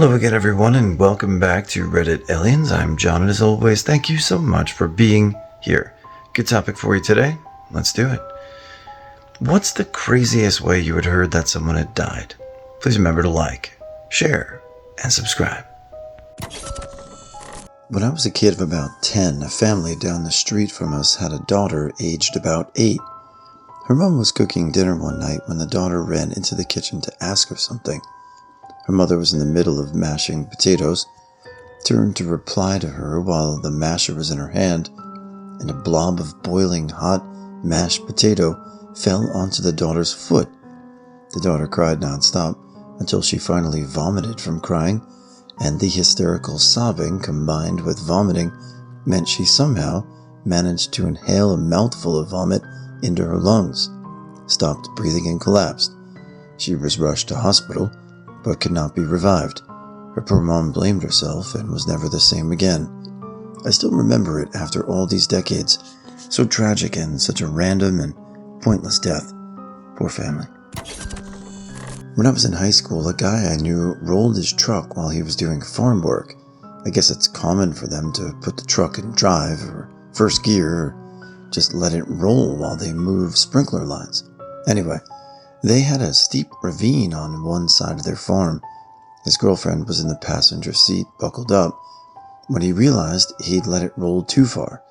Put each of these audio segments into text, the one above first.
Hello again, everyone, and welcome back to Reddit Aliens. I'm John, and as always, thank you so much for being here. Good topic for you today. Let's do it. What's the craziest way you had heard that someone had died? Please remember to like, share, and subscribe. When I was a kid of about 10, a family down the street from us had a daughter aged about 8. Her mom was cooking dinner one night when the daughter ran into the kitchen to ask her something. Her mother was in the middle of mashing potatoes, turned to reply to her while the masher was in her hand, and a blob of boiling hot mashed potato fell onto the daughter's foot. The daughter cried nonstop until she finally vomited from crying, and the hysterical sobbing combined with vomiting meant she somehow managed to inhale a mouthful of vomit into her lungs, stopped breathing and collapsed. She was rushed to hospital, but could not be revived. Her poor mom blamed herself and was never the same again. I still remember it after all these decades. So tragic and such a random and pointless death. Poor family. When I was in high school, a guy I knew rolled his truck while he was doing farm work. I guess it's common for them to put the truck in drive or first gear or just let it roll while they move sprinkler lines. Anyway, they had a steep ravine on one side of their farm. His girlfriend was in the passenger seat, buckled up, when he realized he'd let it roll too far.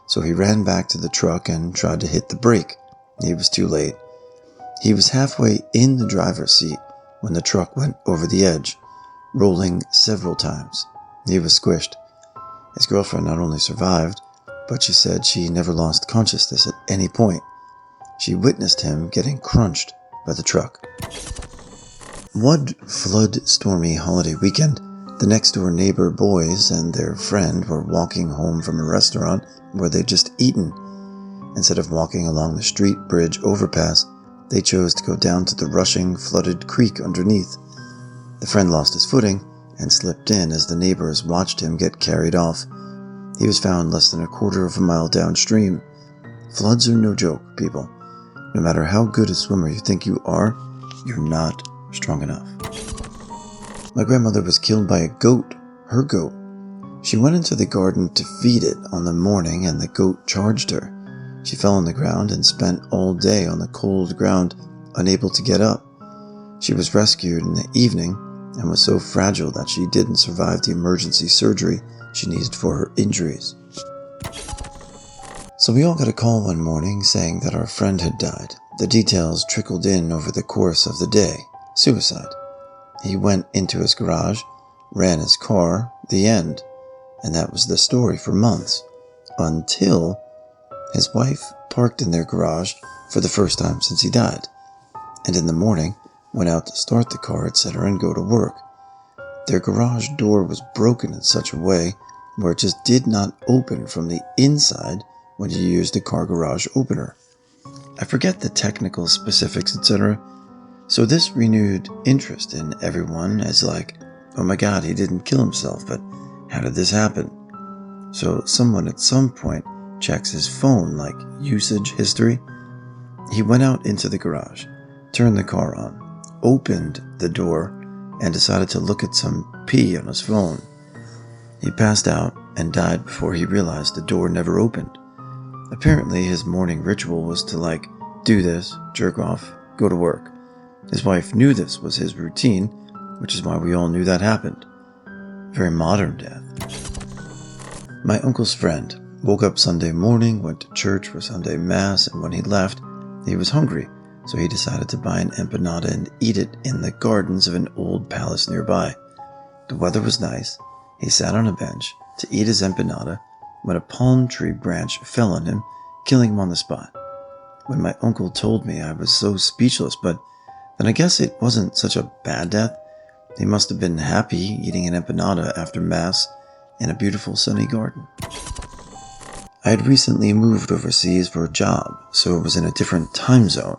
So he ran back to the truck and tried to hit the brake. He was too late. He was halfway in the driver's seat when the truck went over the edge, rolling several times. He was squished. His girlfriend not only survived, but she said she never lost consciousness at any point. She witnessed him getting crunched by the truck. One flood stormy holiday weekend, the next door neighbor boys and their friend were walking home from a restaurant where they'd just eaten. Instead of walking along the street bridge overpass, they chose to go down to the rushing, flooded creek underneath. The friend lost his footing and slipped in as the neighbors watched him get carried off. He was found less than a quarter of a mile downstream. Floods are no joke, people. No matter how good a swimmer you think you are, you're not strong enough. My grandmother was killed by a goat, her goat. She went into the garden to feed it on the morning and the goat charged her. She fell on the ground and spent all day on the cold ground, unable to get up. She was rescued in the evening and was so fragile that she didn't survive the emergency surgery she needed for her injuries. So we all got a call one morning saying that our friend had died. The details trickled in over the course of the day. Suicide. He went into his garage, ran his car, the end. And that was the story for months. Until his wife parked in their garage for the first time since he died. And in the morning, went out to start the car, etc., and go to work. Their garage door was broken in such a way where it just did not open from the inside when you used the car garage opener. I forget the technical specifics, etc. So this renewed interest in everyone as like, oh my god, he didn't kill himself, but how did this happen? So someone at some point checks his phone, like usage history. He went out into the garage, turned the car on, opened the door, and decided to look at some pee on his phone. He passed out and died before he realized the door never opened. Apparently, his morning ritual was to do this, jerk off, go to work. His wife knew this was his routine, which is why we all knew that happened. Very modern death. My uncle's friend woke up Sunday morning, went to church for Sunday Mass, and when he left, he was hungry, so he decided to buy an empanada and eat it in the gardens of an old palace nearby. The weather was nice. He sat on a bench to eat his empanada when a palm tree branch fell on him, killing him on the spot. When my uncle told me, I was so speechless, but then I guess it wasn't such a bad death. He must have been happy eating an empanada after Mass in a beautiful sunny garden. I had recently moved overseas for a job, so it was in a different time zone.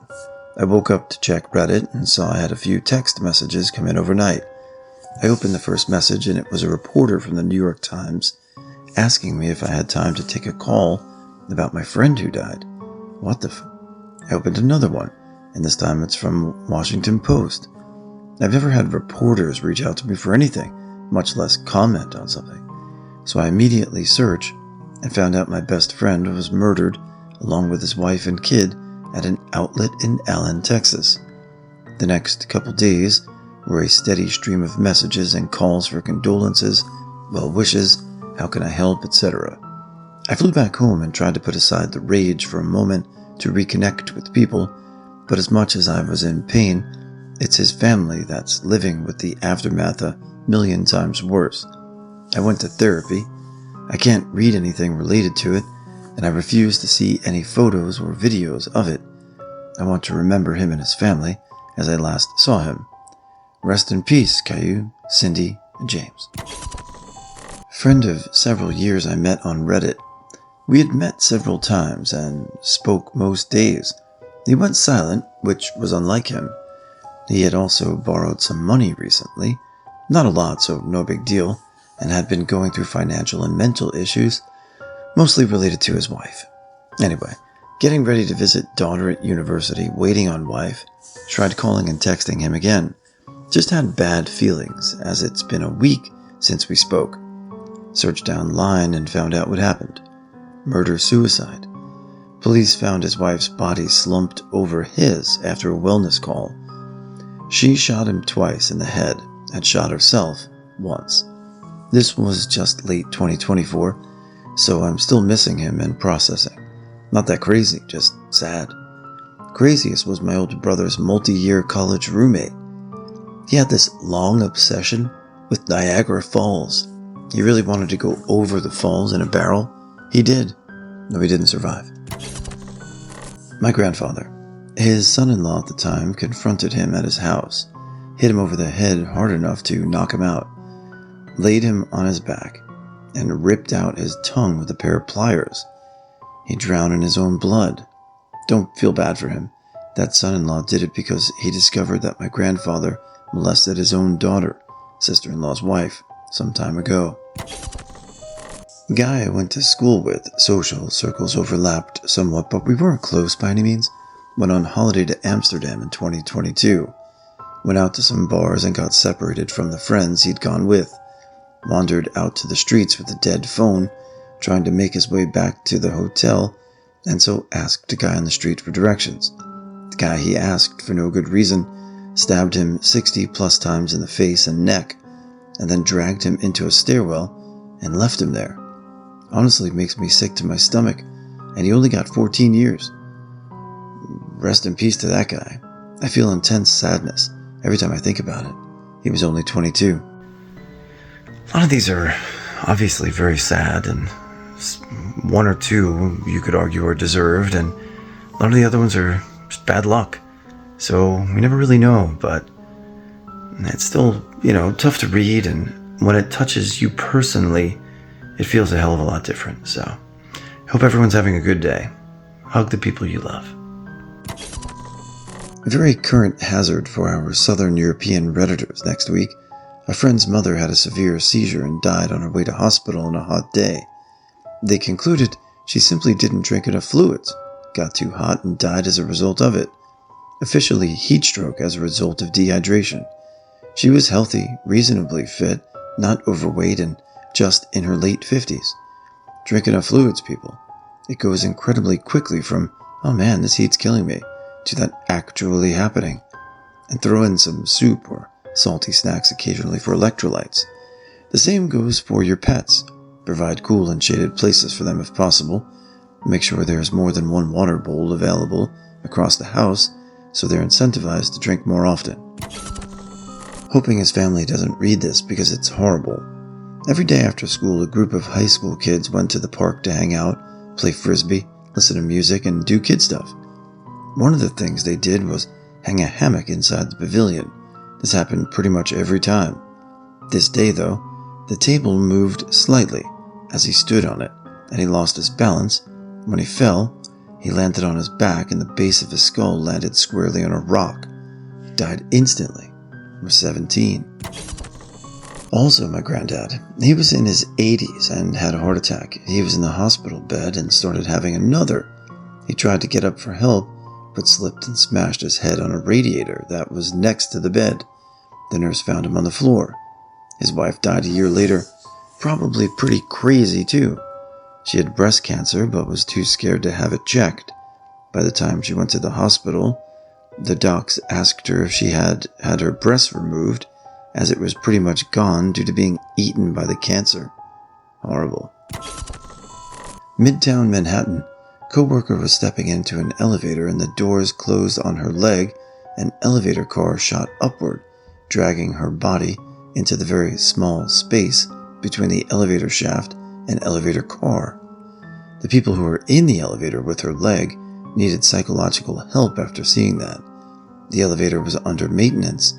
I woke up to check Reddit and saw I had a few text messages come in overnight. I opened the first message and it was a reporter from the New York Times asking me if I had time to take a call about my friend who died. What the I opened another one, and this time it's from Washington Post. I've never had reporters reach out to me for anything, much less comment on something. So I immediately searched and found out my best friend was murdered along with his wife and kid at an outlet in Allen, Texas. The next couple days were a steady stream of messages and calls for condolences, well wishes, how can I help, etc. I flew back home and tried to put aside the rage for a moment to reconnect with people, but as much as I was in pain, it's his family that's living with the aftermath a million times worse. I went to therapy. I can't read anything related to it, and I refuse to see any photos or videos of it. I want to remember him and his family as I last saw him. Rest in peace, Caillou, Cindy, and James. Friend of several years I met on Reddit. We had met several times and spoke most days. He went silent, which was unlike him. He had also borrowed some money recently. Not a lot, so no big deal, and had been going through financial and mental issues, mostly related to his wife. Anyway, getting ready to visit daughter at university, waiting on wife, tried calling and texting him again. Just had bad feelings, as it's been a week since we spoke. Searched online and found out what happened. Murder-suicide. Police found his wife's body slumped over his after a wellness call. She shot him twice in the head and shot herself once. This was just late 2024, so I'm still missing him and processing. Not that crazy, just sad. Craziest was my older brother's multi-year college roommate. He had this long obsession with Niagara Falls. He really wanted to go over the falls in a barrel. He did, though he didn't survive. My grandfather. His son-in-law at the time confronted him at his house, hit him over the head hard enough to knock him out, laid him on his back, and ripped out his tongue with a pair of pliers. He drowned in his own blood. Don't feel bad for him. That son-in-law did it because he discovered that my grandfather molested his own daughter, sister-in-law's wife, some time ago. The guy I went to school with, social circles overlapped somewhat, but we weren't close by any means. Went on holiday to Amsterdam in 2022. Went out to some bars and got separated from the friends he'd gone with. Wandered out to the streets with a dead phone, trying to make his way back to the hotel, and so asked a guy on the street for directions. The guy he asked, for no good reason, stabbed him 60 plus times in the face and neck, and then dragged him into a stairwell and left him there. Honestly, makes me sick to my stomach, and he only got 14 years. Rest in peace to that guy. I feel intense sadness every time I think about it. He was only 22. A lot of these are obviously very sad, and one or two you could argue are deserved, and a lot of the other ones are just bad luck. So we never really know, but it's still, tough to read, and when it touches you personally, it feels a hell of a lot different. So I hope everyone's having a good day. Hug the people you love. A very current hazard for our Southern European Redditors next week. A friend's mother had a severe seizure and died on her way to hospital on a hot day. They concluded she simply didn't drink enough fluids, got too hot and died as a result of it. Officially heat stroke as a result of dehydration. She was healthy, reasonably fit, not overweight, and just in her late 50s. Drink enough fluids, people. It goes incredibly quickly from, oh man, this heat's killing me, to that actually happening. And throw in some soup or salty snacks occasionally for electrolytes. The same goes for your pets. Provide cool and shaded places for them if possible. Make sure there's more than one water bowl available across the house so they're incentivized to drink more often. Hoping his family doesn't read this because it's horrible. Every day after school, a group of high school kids went to the park to hang out, play frisbee, listen to music, and do kid stuff. One of the things they did was hang a hammock inside the pavilion. This happened pretty much every time. This day, though, the table moved slightly as he stood on it, and he lost his balance. When he fell, he landed on his back, and the base of his skull landed squarely on a rock. He died instantly. He was 17. Also, my granddad, he was in his 80s and had a heart attack. He was in the hospital bed and started having another. He tried to get up for help, but slipped and smashed his head on a radiator that was next to the bed. The nurse found him on the floor. His wife died a year later, probably pretty crazy too. She had breast cancer but was too scared to have it checked. By the time she went to the hospital, the docs asked her if she had had her breast removed, as it was pretty much gone due to being eaten by the cancer. Horrible. Midtown Manhattan. Coworker was stepping into an elevator and the doors closed on her leg. An elevator car shot upward, dragging her body into the very small space between the elevator shaft and elevator car. The people who were in the elevator with her leg needed psychological help after seeing that. The elevator was under maintenance,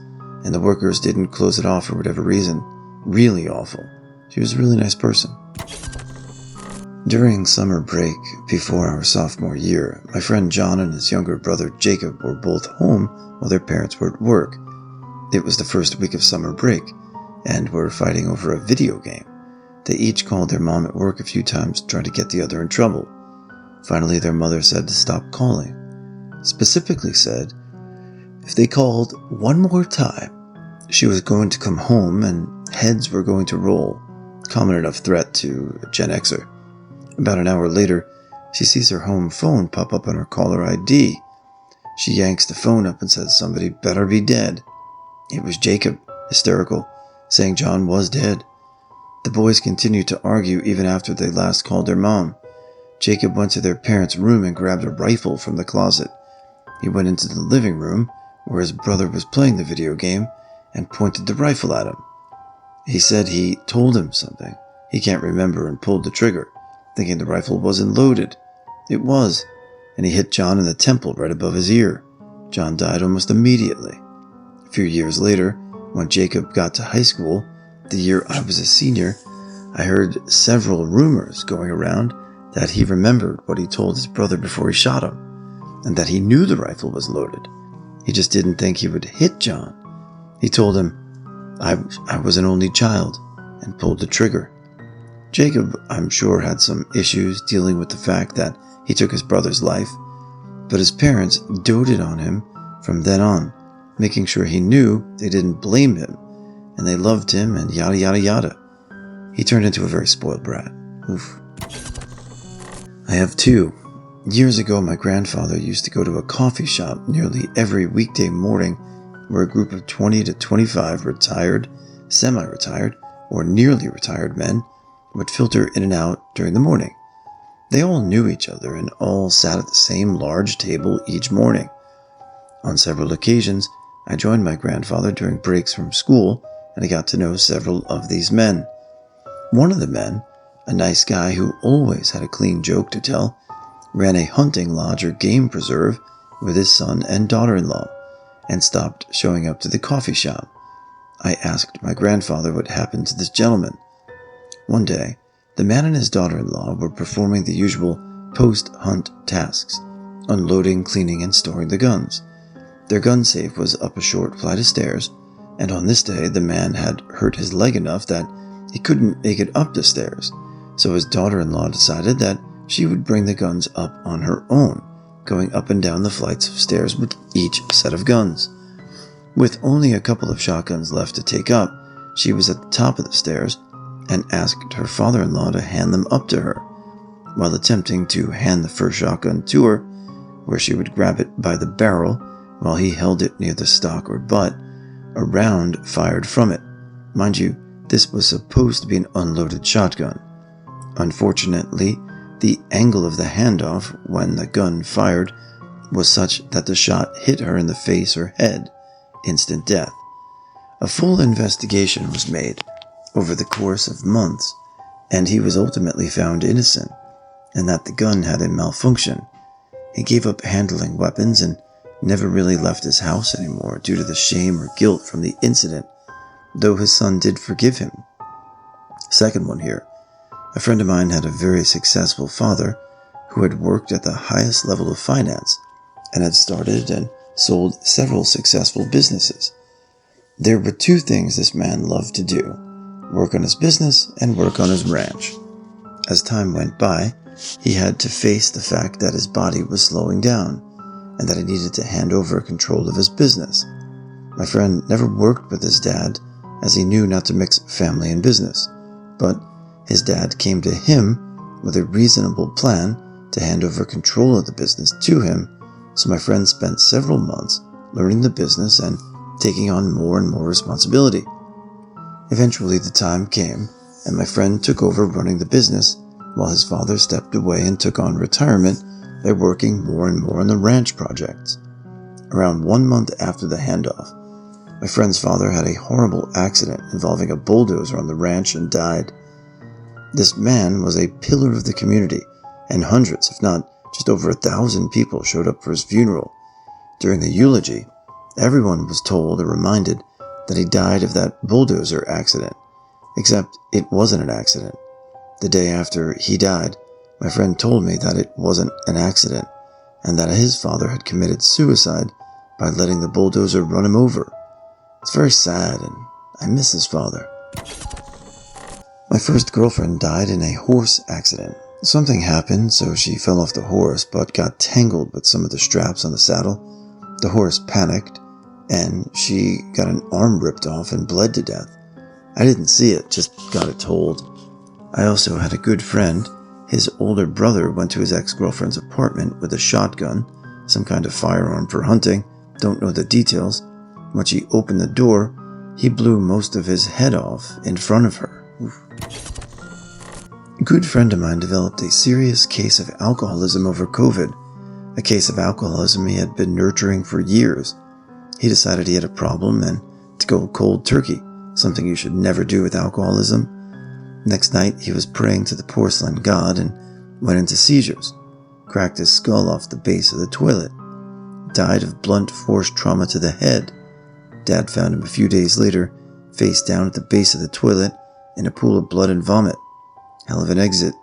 and the workers didn't close it off for whatever reason. Really awful. She was a really nice person. During summer break, before our sophomore year, my friend John and his younger brother Jacob were both home while their parents were at work. It was the first week of summer break, and were fighting over a video game. They each called their mom at work a few times to try to get the other in trouble. Finally, their mother said to stop calling. Specifically said, if they called one more time, she was going to come home and heads were going to roll. Common enough threat to a Gen Xer. About an hour later, she sees her home phone pop up on her caller ID. She yanks the phone up and says somebody better be dead. It was Jacob, hysterical, saying John was dead. The boys continued to argue even after they last called their mom. Jacob went to their parents' room and grabbed a rifle from the closet. He went into the living room, where his brother was playing the video game, and pointed the rifle at him. He said he told him something he can't remember and pulled the trigger, thinking the rifle wasn't loaded. It was, and he hit John in the temple right above his ear. John died almost immediately. A few years later, when Jacob got to high school, the year I was a senior, I heard several rumors going around that he remembered what he told his brother before he shot him, and that he knew the rifle was loaded. He just didn't think he would hit John. He told him, I was an only child, and pulled the trigger. Jacob, I'm sure, had some issues dealing with the fact that he took his brother's life, but his parents doted on him from then on, making sure he knew they didn't blame him, and they loved him and yada yada yada. He turned into a very spoiled brat. Oof. I have two. Years ago, my grandfather used to go to a coffee shop nearly every weekday morning where a group of 20 to 25 retired, semi-retired, or nearly retired men would filter in and out during the morning. They all knew each other and all sat at the same large table each morning. On several occasions, I joined my grandfather during breaks from school, and I got to know several of these men. One of the men, a nice guy who always had a clean joke to tell, ran a hunting lodge or game preserve with his son and daughter-in-law, and stopped showing up to the coffee shop. I asked my grandfather what happened to this gentleman. One day, the man and his daughter-in-law were performing the usual post-hunt tasks, unloading, cleaning, and storing the guns. Their gun safe was up a short flight of stairs, and on this day the man had hurt his leg enough that he couldn't make it up the stairs, so his daughter-in-law decided that she would bring the guns up on her own, going up and down the flights of stairs with each set of guns. With only a couple of shotguns left to take up, she was at the top of the stairs and asked her father-in-law to hand them up to her. While attempting to hand the first shotgun to her, where she would grab it by the barrel while he held it near the stock or butt, a round fired from it. Mind you, this was supposed to be an unloaded shotgun. Unfortunately, the angle of the handoff when the gun fired was such that the shot hit her in the face or head. Instant death. A full investigation was made over the course of months, and he was ultimately found innocent, and that the gun had a malfunction. He gave up handling weapons and never really left his house anymore due to the shame or guilt from the incident, though his son did forgive him. Second one here. A friend of mine had a very successful father who had worked at the highest level of finance and had started and sold several successful businesses. There were two things this man loved to do: work on his business and work on his ranch. As time went by, he had to face the fact that his body was slowing down and that he needed to hand over control of his business. My friend never worked with his dad, as he knew not to mix family and business, but his dad came to him with a reasonable plan to hand over control of the business to him, so my friend spent several months learning the business and taking on more and more responsibility. Eventually the time came, and my friend took over running the business, while his father stepped away and took on retirement by working more and more on the ranch projects. Around 1 month after the handoff, my friend's father had a horrible accident involving a bulldozer on the ranch and died. This man was a pillar of the community, and hundreds, if not just over 1,000 people showed up for his funeral. During the eulogy, everyone was told or reminded that he died of that bulldozer accident, except it wasn't an accident. The day after he died, my friend told me that it wasn't an accident, and that his father had committed suicide by letting the bulldozer run him over. It's very sad, and I miss his father. My first girlfriend died in a horse accident. Something happened, so she fell off the horse, but got tangled with some of the straps on the saddle. The horse panicked, and she got an arm ripped off and bled to death. I didn't see it, just got it told. I also had a good friend. His older brother went to his ex-girlfriend's apartment with a shotgun, some kind of firearm for hunting, don't know the details. When she opened the door, he blew most of his head off in front of her. Oof. A good friend of mine developed a serious case of alcoholism over COVID, a case of alcoholism he had been nurturing for years. He decided he had a problem and to go cold turkey, something you should never do with alcoholism. Next night, he was praying to the porcelain god and went into seizures, cracked his skull off the base of the toilet, died of blunt force trauma to the head. Dad found him a few days later, face down at the base of the toilet in a pool of blood and vomit. Hell of an exit.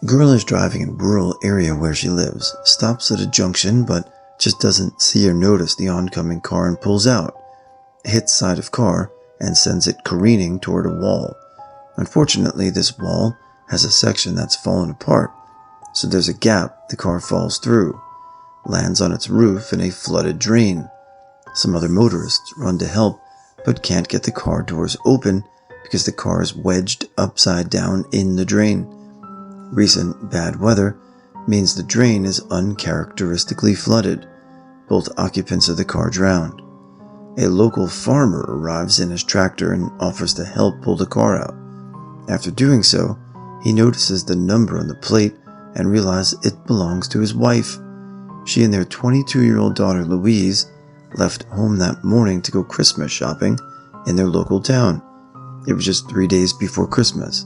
Girl is driving in a rural area where she lives, stops at a junction but just doesn't see or notice the oncoming car and pulls out, hits side of car and sends it careening toward a wall. Unfortunately, this wall has a section that's fallen apart, so there's a gap the car falls through, lands on its roof in a flooded drain. Some other motorists run to help, but can't get the car doors open because the car is wedged upside down in the drain. Recent bad weather means the drain is uncharacteristically flooded. Both occupants of the car drowned. A local farmer arrives in his tractor and offers to help pull the car out. After doing so, he notices the number on the plate and realizes it belongs to his wife. She and their 22-year-old daughter Louise left home that morning to go Christmas shopping in their local town. It was just 3 days before Christmas.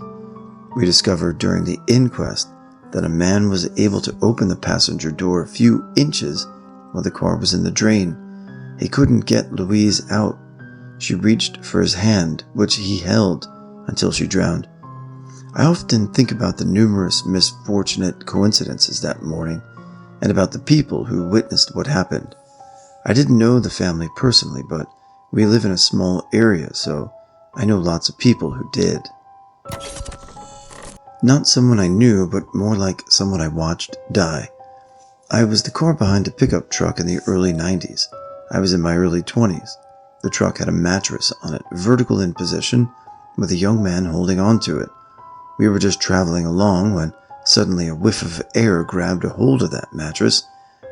We discovered during the inquest that a man was able to open the passenger door a few inches while the car was in the drain. He couldn't get Louise out. She reached for his hand, which he held until she drowned. I often think about the numerous misfortunate coincidences that morning and about the people who witnessed what happened. I didn't know the family personally, but we live in a small area, so I know lots of people who did. Not someone I knew, but more like someone I watched die. I was the car behind a pickup truck in the early 90s. I was in my early 20s. The truck had a mattress on it, vertical in position, with a young man holding onto it. We were just traveling along when suddenly a whiff of air grabbed a hold of that mattress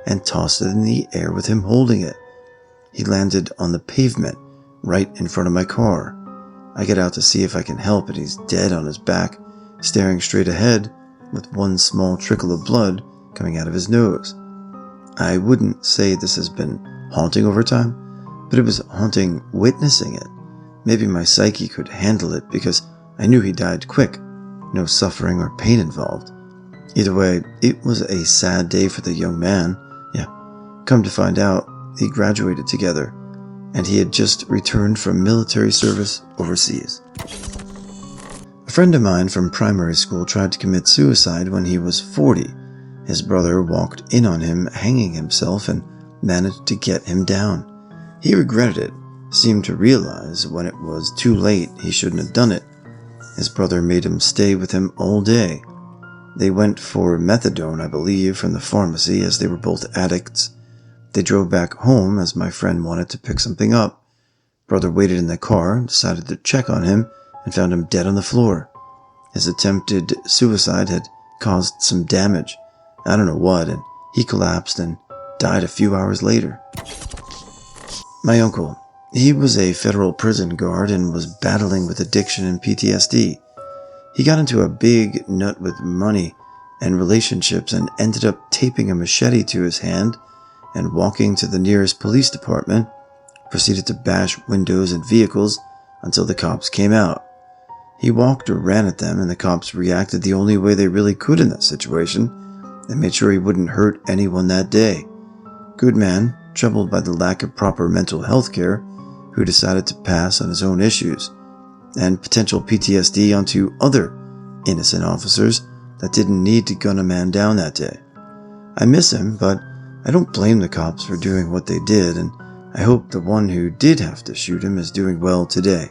and tossed it in the air with him holding it. He landed on the pavement right in front of my car. I get out to see if I can help, and he's dead on his back, staring straight ahead with one small trickle of blood coming out of his nose. I wouldn't say this has been haunting over time, but it was haunting witnessing it. Maybe my psyche could handle it because I knew he died quick, no suffering or pain involved. Either way, it was a sad day for the young man. Yeah, come to find out, he graduated together, and he had just returned from military service overseas. A friend of mine from primary school tried to commit suicide when he was 40. His brother walked in on him hanging himself and managed to get him down. He regretted it, seemed to realize when it was too late he shouldn't have done it. His brother made him stay with him all day. They went for methadone, I believe, from the pharmacy as they were both addicts. They drove back home as my friend wanted to pick something up. Brother waited in the car, decided to check on him, and found him dead on the floor. His attempted suicide had caused some damage. I don't know what, and he collapsed and died a few hours later. My uncle, he was a federal prison guard and was battling with addiction and PTSD. He got into a big nut with money and relationships and ended up taping a machete to his hand and walking to the nearest police department, proceeded to bash windows and vehicles until the cops came out. He walked or ran at them, and the cops reacted the only way they really could in that situation and made sure he wouldn't hurt anyone that day. Good man, troubled by the lack of proper mental health care, who decided to pass on his own issues and potential PTSD onto other innocent officers that didn't need to gun a man down that day. I miss him, but I don't blame the cops for doing what they did, and I hope the one who did have to shoot him is doing well today.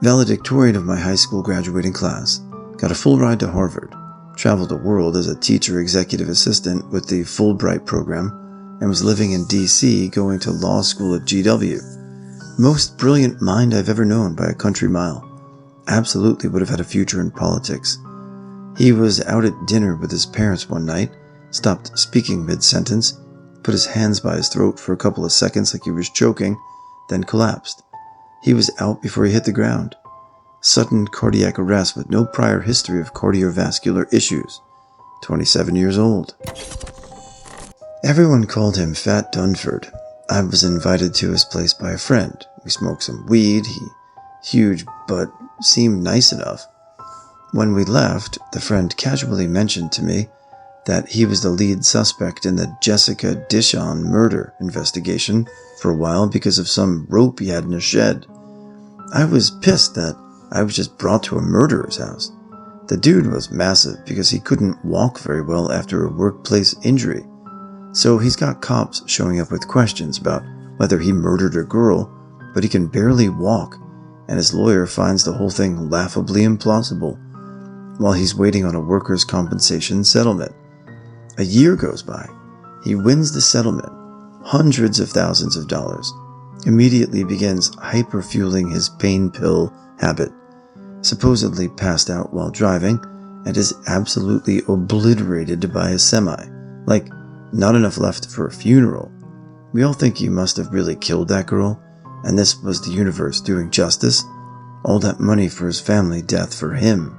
Valedictorian of my high school graduating class, got a full ride to Harvard, traveled the world as a teacher executive assistant with the Fulbright program, and was living in D.C. going to law school at GW. Most brilliant mind I've ever known by a country mile. Absolutely would have had a future in politics. He was out at dinner with his parents one night, stopped speaking mid-sentence, put his hands by his throat for a couple of seconds like he was choking, then collapsed. He was out before he hit the ground. Sudden cardiac arrest with no prior history of cardiovascular issues. 27 years old. Everyone called him Fat Dunford. I was invited to his place by a friend. We smoked some weed. He huge but seemed nice enough. When we left, the friend casually mentioned to me that he was the lead suspect in the Jessica Dishon murder investigation for a while because of some rope he had in a shed. I was pissed that I was just brought to a murderer's house. The dude was massive because he couldn't walk very well after a workplace injury. So he's got cops showing up with questions about whether he murdered a girl, but he can barely walk, and his lawyer finds the whole thing laughably implausible, while he's waiting on a workers' compensation settlement. A year goes by. He wins the settlement, hundreds of thousands of dollars, immediately begins hyperfueling his pain pill habit, supposedly passed out while driving, and is absolutely obliterated by a semi, like not enough left for a funeral. We all think he must have really killed that girl, and this was the universe doing justice. All that money for his family, death for him.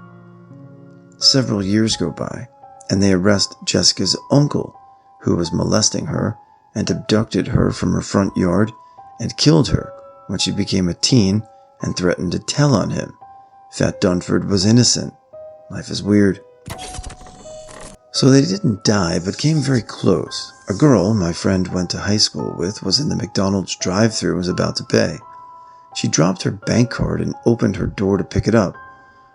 Several years go by, and they arrest Jessica's uncle, who was molesting her and abducted her from her front yard and killed her when she became a teen and threatened to tell on him. Fat Dunford was innocent. Life is weird. So they didn't die, but came very close. A girl my friend went to high school with was in the McDonald's drive-thru and was about to pay. She dropped her bank card and opened her door to pick it up.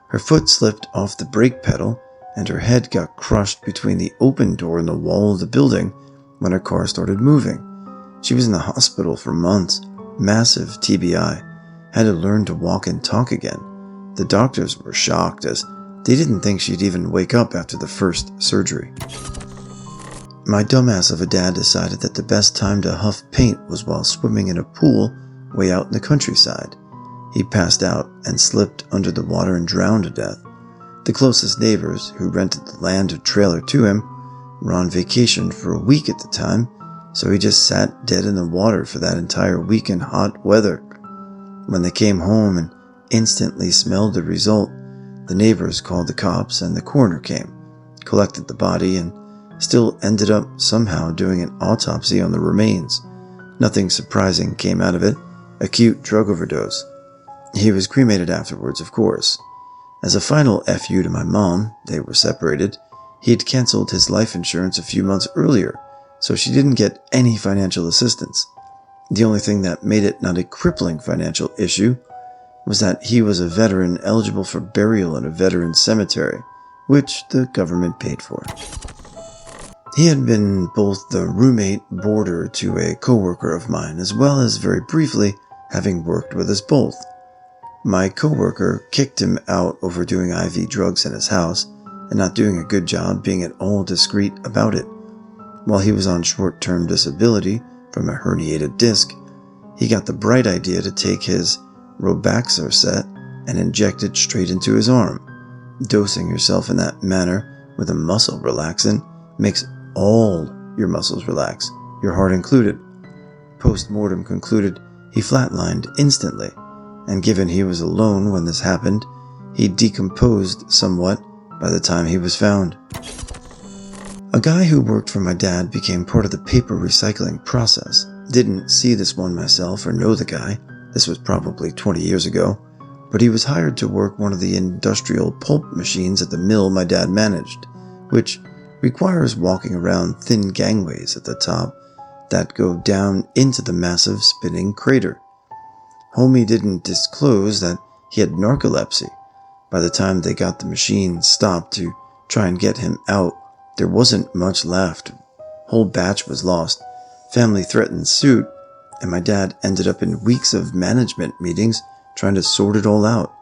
Her foot slipped off the brake pedal, and her head got crushed between the open door and the wall of the building when her car started moving. She was in the hospital for months, massive TBI, had to learn to walk and talk again. The doctors were shocked as they didn't think she'd even wake up after the first surgery. My dumbass of a dad decided that the best time to huff paint was while swimming in a pool way out in the countryside. He passed out and slipped under the water and drowned to death. The closest neighbors, who rented the land or trailer to him, were on vacation for a week at the time, so he just sat dead in the water for that entire week in hot weather. When they came home and instantly smelled the result, the neighbors called the cops and the coroner came, collected the body, and still ended up somehow doing an autopsy on the remains. Nothing surprising came out of it. Acute drug overdose. He was cremated afterwards, of course. As a final FU to my mom, they were separated. He had canceled his life insurance a few months earlier, so she didn't get any financial assistance. The only thing that made it not a crippling financial issue was that he was a veteran eligible for burial in a veteran cemetery, which the government paid for. He had been both the roommate boarder to a coworker of mine, as well as very briefly having worked with us both. My coworker kicked him out over doing IV drugs in his house and not doing a good job being at all discreet about it. While he was on short-term disability from a herniated disc, he got the bright idea to take his Robaxarset and inject it straight into his arm. Dosing yourself in that manner with a muscle relaxant makes all your muscles relax, your heart included. Post-mortem concluded he flatlined instantly, and given he was alone when this happened, he decomposed somewhat by the time he was found. A guy who worked for my dad became part of the paper recycling process. Didn't see this one myself or know the guy. This was probably 20 years ago, but he was hired to work one of the industrial pulp machines at the mill my dad managed, which requires walking around thin gangways at the top that go down into the massive spinning crater. Homie didn't disclose that he had narcolepsy. By the time they got the machine stopped to try and get him out, there wasn't much left. Whole batch was lost. Family threatened suit, and my dad ended up in weeks of management meetings trying to sort it all out.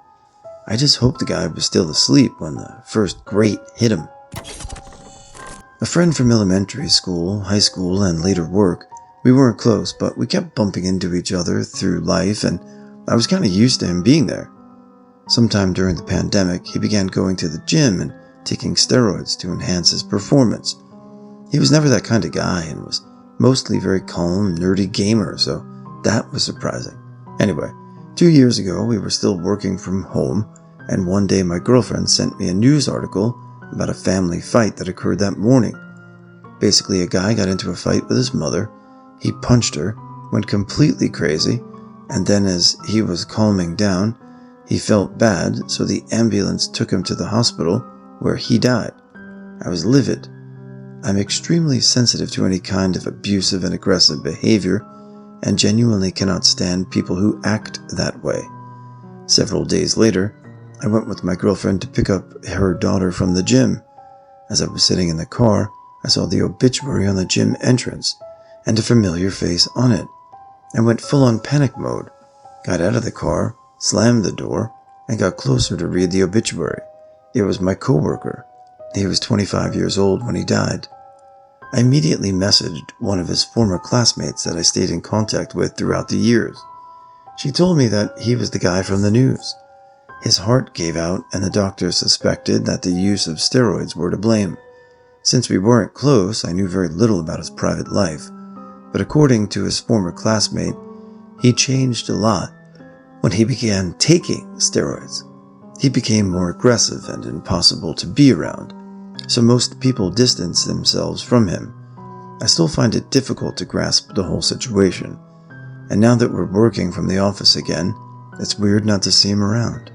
I just hope the guy was still asleep when the first grate hit him. A friend from elementary school, high school, and later work. We weren't close, but we kept bumping into each other through life, and I was kind of used to him being there. Sometime during the pandemic, he began going to the gym and taking steroids to enhance his performance. He was never that kind of guy and was mostly very calm, nerdy gamer, so that was surprising. Anyway, 2 years ago, we were still working from home, and one day my girlfriend sent me a news article about a family fight that occurred that morning. Basically, a guy got into a fight with his mother. He punched her, went completely crazy, and then as he was calming down, he felt bad, so the ambulance took him to the hospital, where he died. I was livid. I'm extremely sensitive to any kind of abusive and aggressive behavior, and genuinely cannot stand people who act that way. Several days later, I went with my girlfriend to pick up her daughter from the gym. As I was sitting in the car, I saw the obituary on the gym entrance, and a familiar face on it. I went full-on panic mode, got out of the car, slammed the door, and got closer to read the obituary. It was my coworker. He was 25 years old when he died. I immediately messaged one of his former classmates that I stayed in contact with throughout the years. She told me that he was the guy from the news. His heart gave out, and the doctor suspected that the use of steroids were to blame. Since we weren't close, I knew very little about his private life, but according to his former classmate, he changed a lot when he began taking steroids. He became more aggressive and impossible to be around, so most people distanced themselves from him. I still find it difficult to grasp the whole situation, and now that we're working from the office again, it's weird not to see him around.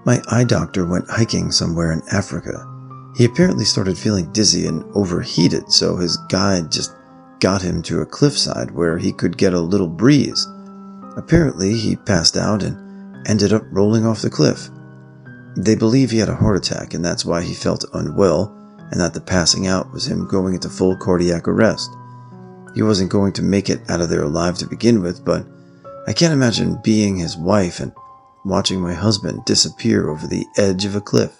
My eye doctor went hiking somewhere in Africa. He apparently started feeling dizzy and overheated, so his guide just got him to a cliffside where he could get a little breeze. Apparently, he passed out and ended up rolling off the cliff. They believe he had a heart attack, and that's why he felt unwell, and that the passing out was him going into full cardiac arrest. He wasn't going to make it out of there alive to begin with, but I can't imagine being his wife and watching my husband disappear over the edge of a cliff.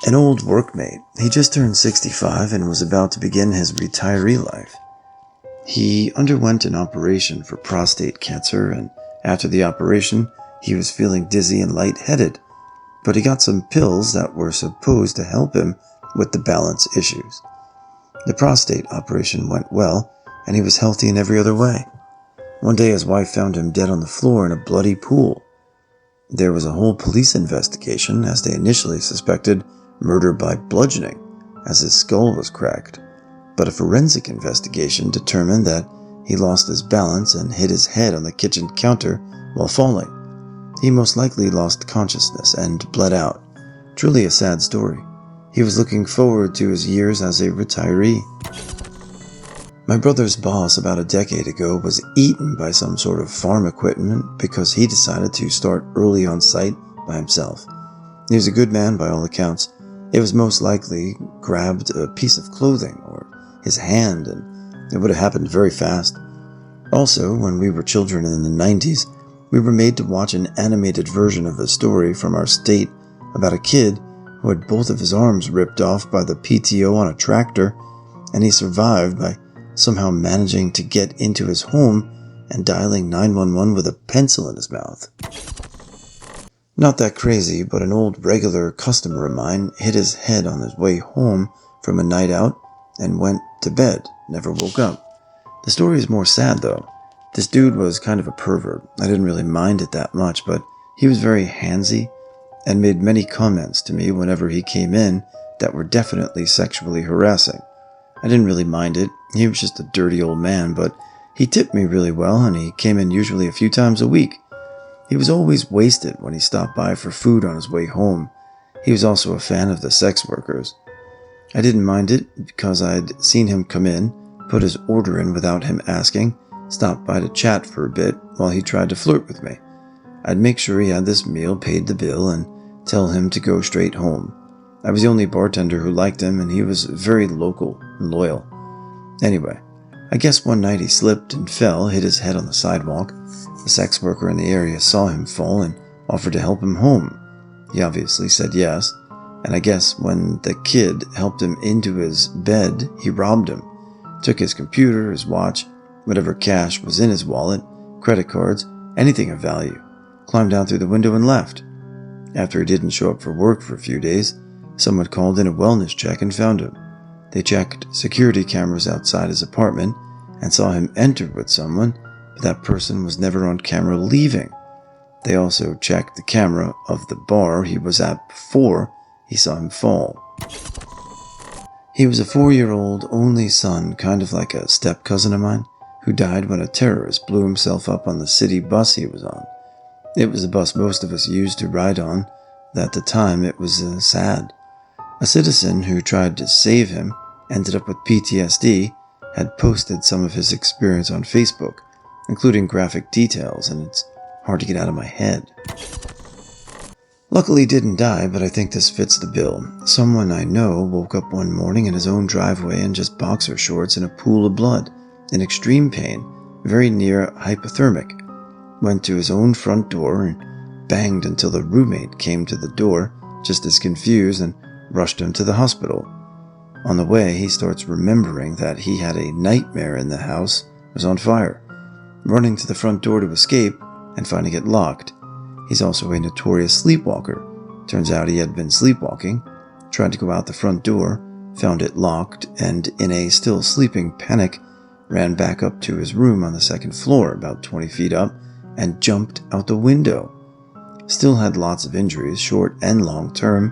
An old workmate. He just turned 65 and was about to begin his retiree life. He underwent an operation for prostate cancer, and after the operation, he was feeling dizzy and lightheaded, but he got some pills that were supposed to help him with the balance issues. The prostate operation went well, and he was healthy in every other way. One day his wife found him dead on the floor in a bloody pool. There was a whole police investigation, as they initially suspected murder by bludgeoning, as his skull was cracked, but a forensic investigation determined that he lost his balance and hit his head on the kitchen counter while falling. He most likely lost consciousness and bled out. Truly a sad story. He was looking forward to his years as a retiree. My brother's boss about a decade ago was eaten by some sort of farm equipment because he decided to start early on site by himself. He was a good man by all accounts. It was most likely grabbed a piece of clothing or his hand, and it would have happened very fast. Also, when we were children in the 90s, we were made to watch an animated version of a story from our state about a kid who had both of his arms ripped off by the PTO on a tractor, and he survived by somehow managing to get into his home and dialing 911 with a pencil in his mouth. Not that crazy, but an old regular customer of mine hit his head on his way home from a night out and went to bed, never woke up. The story is more sad though. This dude was kind of a pervert. I didn't really mind it that much, but he was very handsy and made many comments to me whenever he came in that were definitely sexually harassing. I didn't really mind it. He was just a dirty old man, but he tipped me really well, and he came in usually a few times a week. He was always wasted when he stopped by for food on his way home. He was also a fan of the sex workers. I didn't mind it because I'd seen him come in, put his order in without him asking, stop by to chat for a bit while he tried to flirt with me. I'd make sure he had this meal, paid the bill, and tell him to go straight home. I was the only bartender who liked him, and he was very local and loyal. Anyway, I guess one night he slipped and fell, hit his head on the sidewalk. The sex worker in the area saw him fall and offered to help him home. He obviously said yes, and I guess when the kid helped him into his bed, he robbed him, took his computer, his watch, whatever cash was in his wallet, credit cards, anything of value, climbed down through the window and left. After he didn't show up for work for a few days, someone called in a wellness check and found him. They checked security cameras outside his apartment and saw him enter with someone, but that person was never on camera leaving. They also checked the camera of the bar he was at before he saw him fall. He was a 4-year-old only son, kind of like a step-cousin of mine, who died when a terrorist blew himself up on the city bus he was on. It was the bus most of us used to ride on. At the time, it was sad. A citizen who tried to save him ended up with PTSD, had posted some of his experience on Facebook, including graphic details, and it's hard to get out of my head. Luckily, he didn't die, but I think this fits the bill. Someone I know woke up one morning in his own driveway in just boxer shorts in a pool of blood, in extreme pain, very near hypothermic. Went to his own front door and banged until the roommate came to the door, just as confused, and rushed him to the hospital. On the way, he starts remembering that he had a nightmare in the house was on fire, running to the front door to escape and finding it locked. He's also a notorious sleepwalker. Turns out he had been sleepwalking, tried to go out the front door, found it locked, and in a still sleeping panic, ran back up to his room on the second floor, about 20 feet up, and jumped out the window. Still had lots of injuries, short and long term,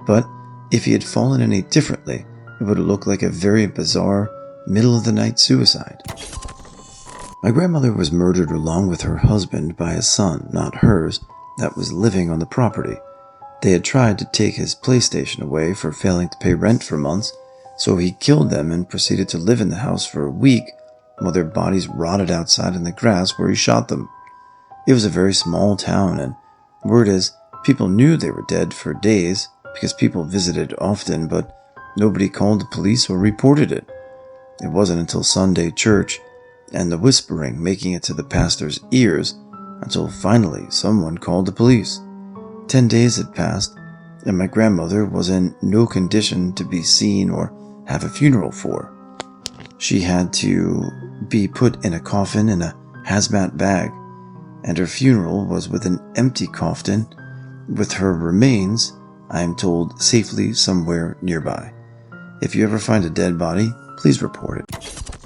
but if he had fallen any differently, it would have looked like a very bizarre, middle-of-the-night suicide. My grandmother was murdered along with her husband by a son, not hers, that was living on the property. They had tried to take his PlayStation away for failing to pay rent for months, so he killed them and proceeded to live in the house for a week while their bodies rotted outside in the grass where he shot them. It was a very small town, and word is, people knew they were dead for days because people visited often, but nobody called the police or reported it. It wasn't until Sunday church and the whispering making it to the pastor's ears until finally someone called the police. 10 days had passed, and my grandmother was in no condition to be seen or have a funeral for. She had to be put in a coffin in a hazmat bag, and her funeral was with an empty coffin with her remains, I am told, safely somewhere nearby. If you ever find a dead body, please report it.